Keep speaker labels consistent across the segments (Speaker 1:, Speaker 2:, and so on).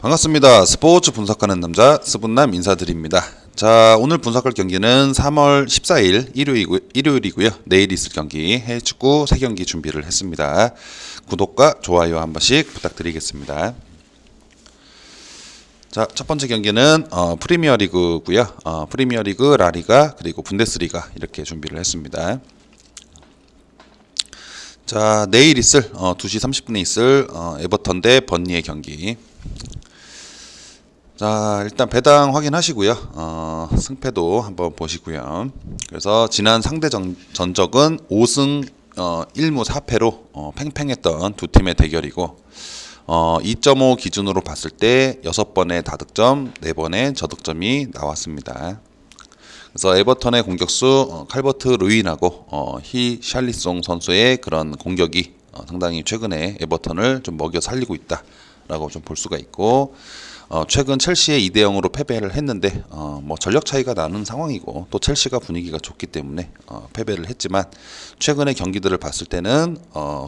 Speaker 1: 반갑습니다. 스포츠 분석하는 남자 스분남 인사드립니다. 자, 오늘 분석할 경기는 3월 14일 일요일이고요. 내일 있을 경기 해외축구 3경기 준비를 했습니다. 구독과 좋아요 한 번씩 부탁드리겠습니다. 자, 첫 번째 경기는 프리미어리그고요. 프리미어리그, 라리가 그리고 분데스리가 이렇게 준비를 했습니다. 자, 내일 있을 2시 30분에 있을 에버턴 대 번니의 경기. 자, 일단 배당 확인하시고요. 승패도 한번 보시고요. 그래서 지난 상대 전적은 5승 1무 4패로 팽팽했던 두 팀의 대결이고 2.5 기준으로 봤을 때 6번의 다득점, 4번의 저득점이 나왔습니다. 그래서 에버턴의 공격수 칼버트 루인하고 히샬리송 선수의 그런 공격이 상당히 최근에 에버턴을 좀 먹여 살리고 있다라고 좀 볼 수가 있고, 최근 첼시에 2대 0으로 패배를 했는데 뭐 전력 차이가 나는 상황이고 또 첼시가 분위기가 좋기 때문에 패배를 했지만 최근의 경기들을 봤을 때는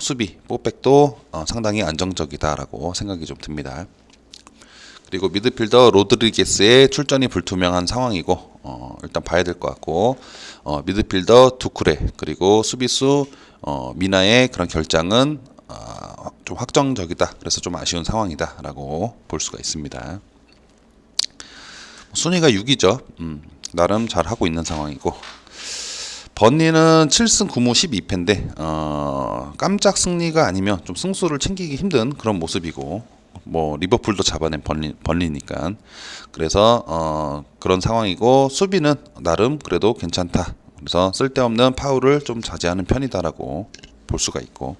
Speaker 1: 수비, 뽀백도 상당히 안정적이다라고 생각이 좀 듭니다. 그리고 미드필더 로드리게스의 출전이 불투명한 상황이고 일단 봐야 될 것 같고, 미드필더 두쿠레 그리고 수비수 미나의 그런 결장은 좀 확정적이다. 그래서 좀 아쉬운 상황이다라고 볼 수가 있습니다. 순위가 6위죠. 나름 잘 하고 있는 상황이고, 번니는 7승 9무 12패인데 깜짝 승리가 아니면 좀 승수를 챙기기 힘든 그런 모습이고, 뭐 리버풀도 잡아낸 번리니까 그래서 그런 상황이고, 수비는 나름 그래도 괜찮다. 그래서 쓸데없는 파울을 좀 자제하는 편이다라고 볼 수가 있고,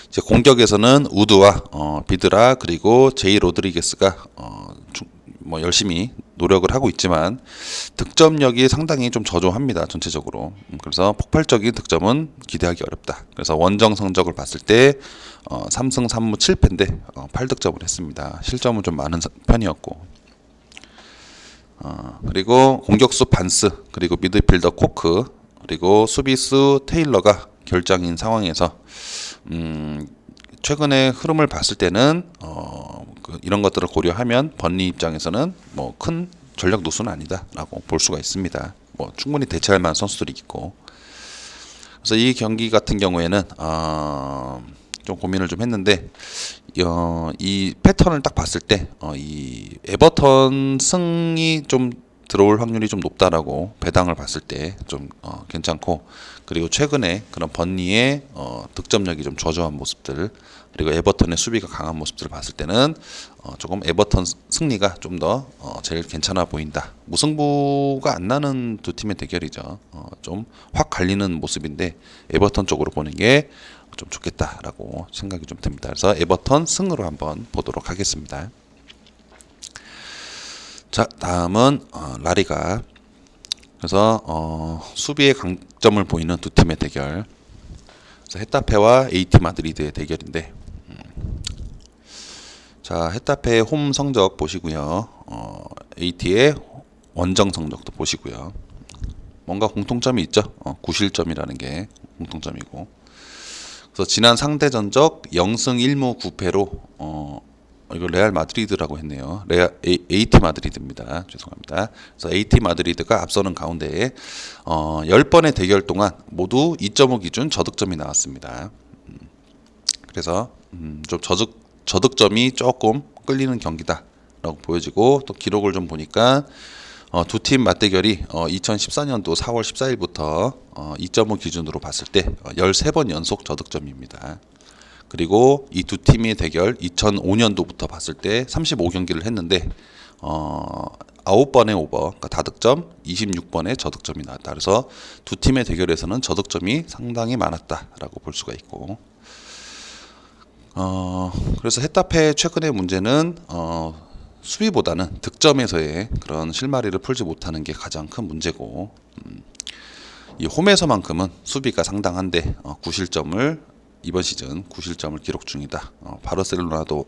Speaker 1: 이제 공격에서는 우드와 비드라 그리고 제이 로드리게스가 뭐 열심히 노력을 하고 있지만 득점력이 상당히 좀 저조합니다, 전체적으로. 그래서 폭발적인 득점은 기대하기 어렵다. 그래서 원정 성적을 봤을 때 3승 3무 7패인데 8득점을 했습니다. 실점은 좀 많은 편이었고, 그리고 공격수 반스 그리고 미드필더 코크 그리고 수비수 테일러가 결장인 상황에서 최근의 흐름을 봤을 때는 이런 것들을 고려하면 번리 입장에서는 뭐 큰 전력 누수는 아니다라고 볼 수가 있습니다. 뭐 충분히 대체할 만한 선수들이 있고, 그래서 이 경기 같은 경우에는 좀 고민을 좀 했는데 이 패턴을 딱 봤을 때 이 에버턴 승이 좀 들어올 확률이 좀 높다라고 배당을 봤을 때 좀 괜찮고, 그리고 최근에 그런 번니의 득점력이 좀 저조한 모습들 그리고 에버턴의 수비가 강한 모습들을 봤을 때는 조금 에버턴 승리가 좀 더 제일 괜찮아 보인다. 무승부가 안 나는 두 팀의 대결이죠. 좀 확 갈리는 모습인데 에버턴 쪽으로 보는 게 좀 좋겠다라고 생각이 좀 듭니다. 그래서 에버턴 승으로 한번 보도록 하겠습니다. 자, 다음은 라리가. 그래서 수비의 강점을 보이는 두 팀의 대결. 그래서 헤타페와 AT 마드리드의 대결인데, 자, 헤타페의 홈 성적 보시고요. AT의 원정 성적도 보시고요. 뭔가 공통점이 있죠. 구실점이라는 게 공통점이고. 그래서 지난 상대 전적 0승 1무 9패로 이거 레알 마드리드라고 했네요. AT 마드리드입니다. 죄송합니다. 그래서 AT 마드리드가 앞서는 가운데에 10번의 대결 동안 모두 2.5 기준 저득점이 나왔습니다. 그래서 좀 저득점이 조금 끌리는 경기다라고 보여지고, 또 기록을 좀 보니까 두 팀 맞대결이 2014년도 4월 14일부터 2.5 기준으로 봤을 때 13번 연속 저득점입니다. 그리고 이 두 팀의 대결 2005년도부터 봤을 때 35경기를 했는데 9번의 오버, 그러니까 다득점, 26번의 저득점이 나왔다. 그래서 두 팀의 대결에서는 저득점이 상당히 많았다라고 볼 수가 있고, 그래서 헤타페의 최근의 문제는 수비보다는 득점에서의 그런 실마리를 풀지 못하는 게 가장 큰 문제고, 이 홈에서만큼은 수비가 상당한데 9실점을 이번 시즌 9실점을 기록 중이다. 바르셀로나도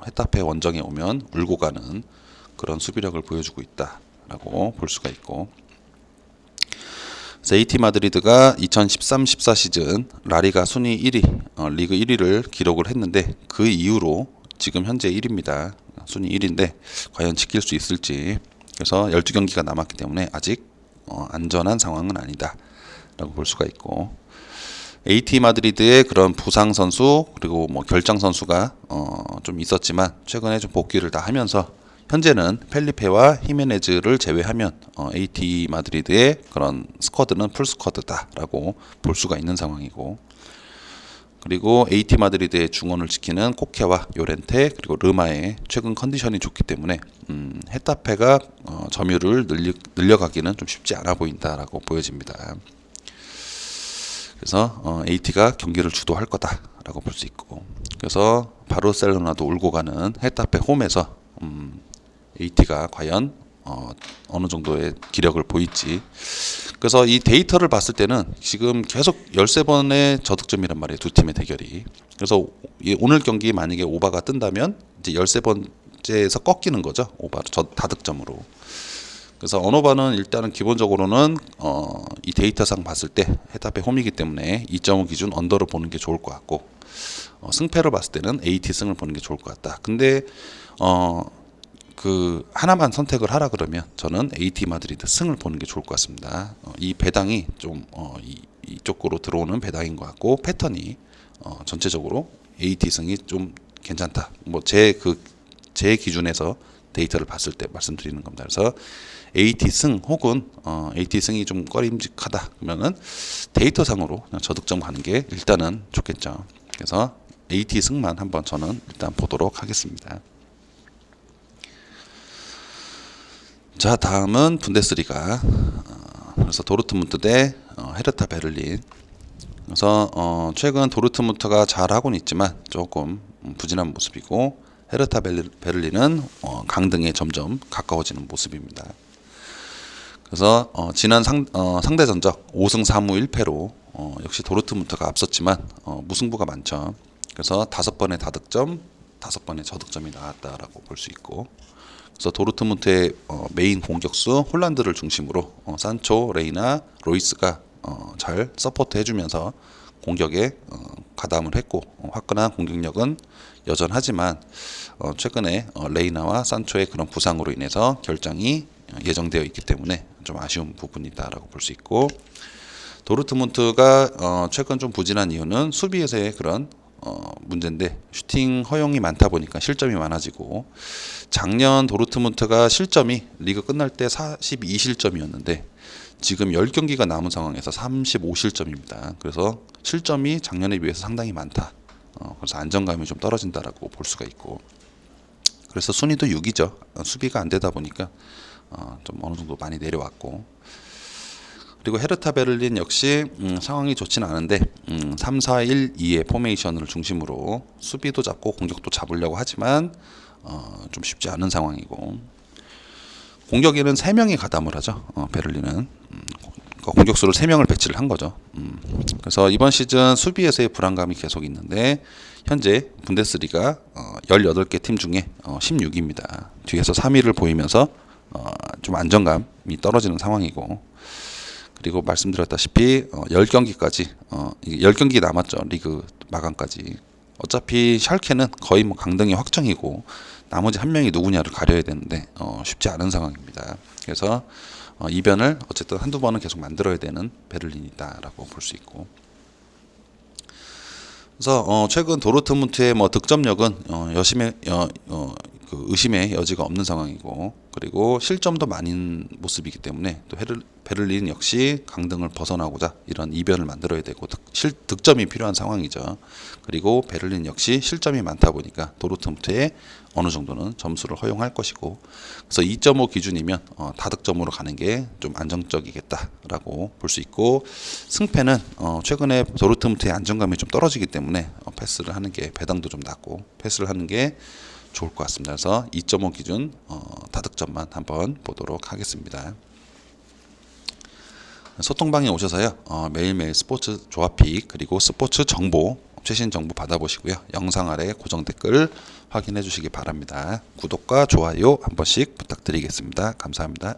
Speaker 1: 헤타페 원정에 오면 울고 가는 그런 수비력을 보여주고 있다라고 볼 수가 있고, AT 마드리드가 2013-14 시즌 라리가 순위 1위, 리그 1위를 기록을 했는데 그 이후로 지금 현재 1위입니다. 순위 1위인데 과연 지킬 수 있을지. 그래서 12경기가 남았기 때문에 아직 안전한 상황은 아니다 라고 볼 수가 있고, AT 마드리드의 그런 부상 선수 그리고 뭐 결장 선수가 좀 있었지만 최근에 좀 복귀를 다 하면서 현재는 펠리페와 히메네즈를 제외하면 AT 마드리드의 그런 스쿼드는 풀 스쿼드다라고 볼 수가 있는 상황이고, 그리고 AT 마드리드의 중원을 지키는 코케와 요렌테 그리고 르마의 최근 컨디션이 좋기 때문에 헤타페가 점유율을 늘려가기는 좀 쉽지 않아 보인다라고 보여집니다. 그래서 AT가 경기를 주도할 거다라고 볼 수 있고, 그래서 바르셀로나도 울고 가는 헤타페 홈에서 AT가 과연 어느 정도의 기력을 보일지. 그래서 이 데이터를 봤을 때는 지금 계속 13번의 저득점이란 말이에요, 두 팀의 대결이. 그래서 오늘 경기 만약에 오바가 뜬다면 이제 13번째에서 꺾이는 거죠, 오바 다득점으로. 그래서 언어바는 일단은 기본적으로는 이 데이터상 봤을 때 헤타페 홈이기 때문에 2.5 기준 언더를 보는 게 좋을 것 같고, 승패를 봤을 때는 AT 승을 보는 게 좋을 것 같다. 근데 그 하나만 선택을 하라 그러면 저는 AT 마드리드 승을 보는 게 좋을 것 같습니다. 이 배당이 좀 이쪽으로 들어오는 배당인 것 같고, 패턴이 전체적으로 AT 승이 좀 괜찮다. 뭐 제 기준에서 데이터를 봤을 때 말씀드리는 겁니다. 그래서 AT 승 혹은 AT 승이 좀 꺼림직하다 그러면은 데이터상으로 그냥 저득점 가는 게 일단은 좋겠죠. 그래서 AT 승만 한번 저는 일단 보도록 하겠습니다. 자, 다음은 분데스리가. 그래서 도르트문트 대 헤르타 베를린. 그래서 최근 도르트문트가 잘하고는 있지만 조금 부진한 모습이고, 헤르타 베를린은 강등에 점점 가까워지는 모습입니다. 그래서 지난 상대 전적 5승 4무 1패로 역시 도르트문트가 앞섰지만 무승부가 많죠. 그래서 5번의 다득점, 5번의 저득점이 나왔다라고 볼 수 있고, 그래서 도르트문트의 메인 공격수 홀란드를 중심으로 산초, 레이나, 로이스가 잘 서포트 해주면서 공격에 가담을 했고, 화끈한 공격력은 여전하지만 최근에 레이나와 산초의 그런 부상으로 인해서 결장이 예정되어 있기 때문에 좀 아쉬운 부분이다라고 볼 수 있고, 도르트문트가 최근 좀 부진한 이유는 수비에서의 그런 문제인데, 슈팅 허용이 많다 보니까 실점이 많아지고, 작년 도르트문트가 실점이 리그 끝날 때 42실점이었는데 지금 10경기가 남은 상황에서 35실점입니다. 그래서 실점이 작년에 비해서 상당히 많다. 그래서 안정감이 좀 떨어진다라고 볼 수가 있고, 그래서 순위도 6위죠. 수비가 안 되다 보니까 좀 어느 정도 많이 내려왔고, 그리고 헤르타 베를린 역시 상황이 좋지는 않은데 3-4-1-2의 포메이션을 중심으로 수비도 잡고 공격도 잡으려고 하지만 좀 쉽지 않은 상황이고, 공격에는 3명이 가담을 하죠. 베를린은 공격수를 3명을 배치를 한 거죠. 그래서 이번 시즌 수비에서의 불안감이 계속 있는데 현재 분데스리가 18개 팀 중에 16위입니다. 뒤에서 3위를 보이면서 좀 안정감이 떨어지는 상황이고, 그리고 말씀드렸다시피 10경기까지 10경기 남았죠. 리그 마감까지. 어차피 샬케는 거의 뭐 강등이 확정이고 나머지 한 명이 누구냐를 가려야 되는데 쉽지 않은 상황입니다. 그래서 이변을 어쨌든 한두 번은 계속 만들어야 되는 베를린이다라고 볼 수 있고, 그래서 최근 도르트문트의 뭐 득점력은 그 의심의 여지가 없는 상황이고, 그리고 실점도 많은 모습이기 때문에 또 베를린 역시 강등을 벗어나고자 이런 이변을 만들어야 되고 득점이 필요한 상황이죠. 그리고 베를린 역시 실점이 많다 보니까 도르트문트에 어느 정도는 점수를 허용할 것이고, 그래서 2.5 기준이면 다득점으로 가는 게 좀 안정적이겠다라고 볼 수 있고, 승패는 최근에 도르트문트의 안정감이 좀 떨어지기 때문에 패스를 하는 게, 배당도 좀 낮고 패스를 하는 게 좋을 것 같습니다. 그래서 2.5 기준 다득점만 한번 보도록 하겠습니다. 소통방에 오셔서요, 매일매일 스포츠 조합픽 그리고 스포츠 정보, 최신 정보 받아보시고요. 영상 아래 고정 댓글 확인해 주시기 바랍니다. 구독과 좋아요 한 번씩 부탁드리겠습니다. 감사합니다.